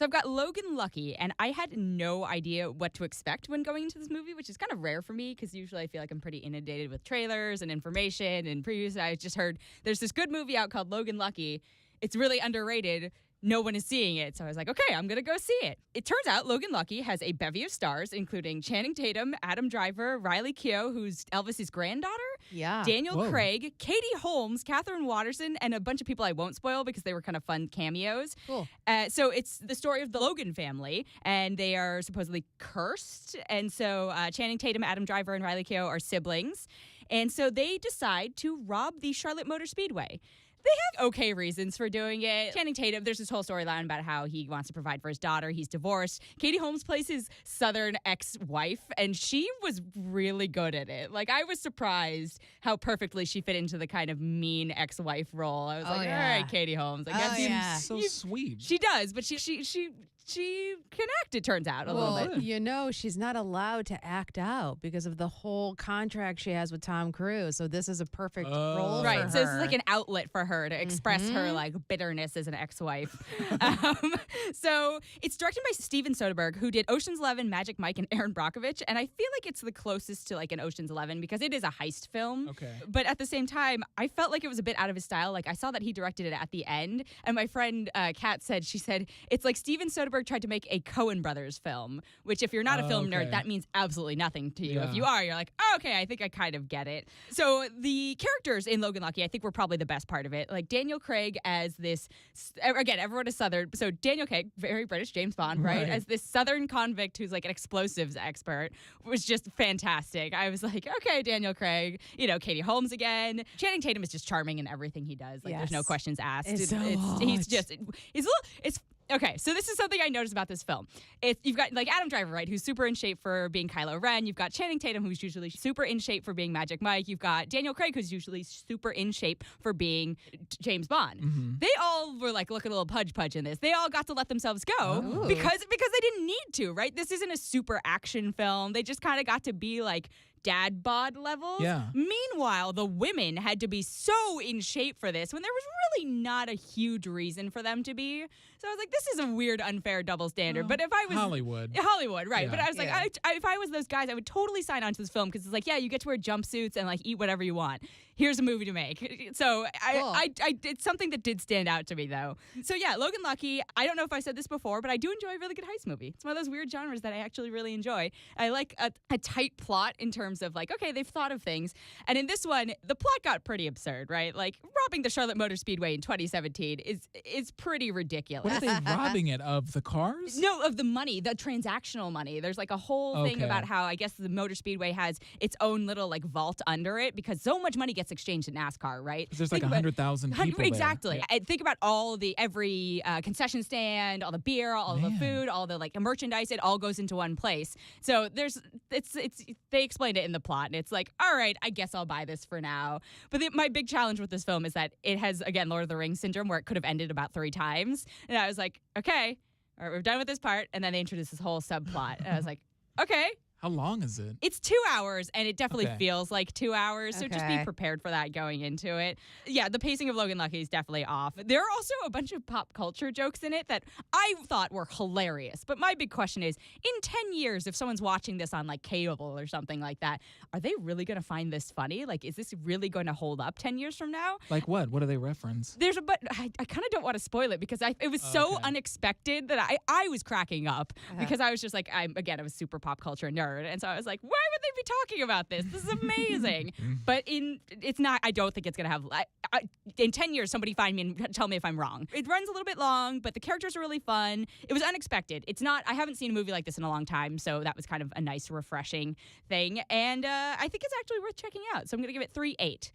So I've got Logan Lucky, and I had no idea what to expect when going into this movie, which is kind of rare for me because usually I feel like I'm pretty inundated with trailers and information and previews. I just heard there's this good movie out called Logan Lucky. It's really underrated. No one is seeing it. So I was like, okay, I'm going to go see it. It turns out Logan Lucky has a bevy of stars, including Channing Tatum, Adam Driver, Riley Keough, who's Elvis's granddaughter, Daniel Craig, Katie Holmes, Catherine Watterson, and a bunch of people I won't spoil because they were kind of fun cameos. Cool. So it's the story of the Logan family, and they are supposedly cursed. And so Channing Tatum, Adam Driver, and Riley Keough are siblings. And so they decide to rob the Charlotte Motor Speedway. They have okay reasons for doing it. Channing Tatum, there's this whole storyline about how he wants to provide for his daughter. He's divorced. Katie Holmes plays his Southern ex-wife, and she was really good at it. Like, I was surprised how perfectly she fit into the kind of mean ex-wife role. I was all right, Katie Holmes. I guess so sweet. She does, but she can act, it turns out, a little bit. You know, she's not allowed to act out because of the whole contract she has with Tom Cruise. So this is a perfect role for her. So this is like an outlet for her to express her like bitterness as an ex-wife. So it's directed by Steven Soderbergh, who did Ocean's 11, Magic Mike, and Aaron Brockovich. And I feel like it's the closest to like an Ocean's 11 because it is a heist film. Okay. But at the same time, I felt like it was a bit out of his style. Like I saw that he directed it at the end. And my friend Kat said, it's like Steven Soderbergh tried to make a Coen Brothers film, which if you're not a film nerd, that means absolutely nothing to you. Yeah. If you are, you're like, oh, okay, I think I kind of get it. So the characters in Logan Lucky, I think, were probably the best part of it. Like Daniel Craig as this, again, everyone is Southern. So Daniel Craig, very British James Bond, right? As this Southern convict who's like an explosives expert was just fantastic. I was like, okay, Daniel Craig, Katie Holmes again. Channing Tatum is just charming in everything he does. Like there's no questions asked. Okay, so this is something I noticed about this film. You've got like Adam Driver, right, who's super in shape for being Kylo Ren. You've got Channing Tatum, who's usually super in shape for being Magic Mike. You've got Daniel Craig, who's usually super in shape for being James Bond. Mm-hmm. They all were like looking a little pudge in this. They all got to let themselves go because they didn't need to, right? This isn't a super action film. They just kind of got to be like dad bod levels. Yeah. Meanwhile, the women had to be so in shape for this when there was really not a huge reason for them to be. So I was like, this is a weird, unfair double standard. But if I was Hollywood, right? Yeah. But I was like, if I was those guys, I would totally sign on to this film because it's like, yeah, you get to wear jumpsuits and like eat whatever you want. Here's a movie to make. So it's something that did stand out to me though. So yeah, Logan Lucky. I don't know if I said this before, but I do enjoy a really good heist movie. It's one of those weird genres that I actually really enjoy. I like a tight plot in terms of like, okay, they've thought of things. And in this one, the plot got pretty absurd, right? Like robbing the Charlotte Motor Speedway in 2017 is pretty ridiculous. What are they robbing it of? The cars? No, of the money, the transactional money. There's like a whole thing about how I guess the Motor Speedway has its own little like vault under it because so much money gets exchanged in NASCAR, right? There's like 100,000 people exactly. there. And think about every concession stand, all the beer, all the food, all the like merchandise. It all goes into one place. So they explained it in the plot. And it's like, all right, I guess I'll buy this for now. But my big challenge with this film is that it has, again, Lord of the Rings syndrome where it could have ended about 3 times. And I was like, okay, all right, we're done with this part. And then they introduced this whole subplot. And I was like, okay. How long is it? It's 2 hours, and it definitely feels like 2 hours, so just be prepared for that going into it. Yeah, the pacing of Logan Lucky is definitely off. There are also a bunch of pop culture jokes in it that I thought were hilarious, but my big question is, in 10 years, if someone's watching this on, like, cable or something like that, are they really going to find this funny? Like, is this really going to hold up 10 years from now? Like what? What do they reference? But I kind of don't want to spoil it because it was so unexpected that I was cracking up because I was just like, I'm a super pop culture nerd. And so I was like, why would they be talking about this? This is amazing. But it's not, I don't think it's going to have, in 10 years, somebody find me and tell me if I'm wrong. It runs a little bit long, but the characters are really fun. It was unexpected. I haven't seen a movie like this in a long time, so that was kind of a nice, refreshing thing. And I think it's actually worth checking out. So I'm going to give it 3.8.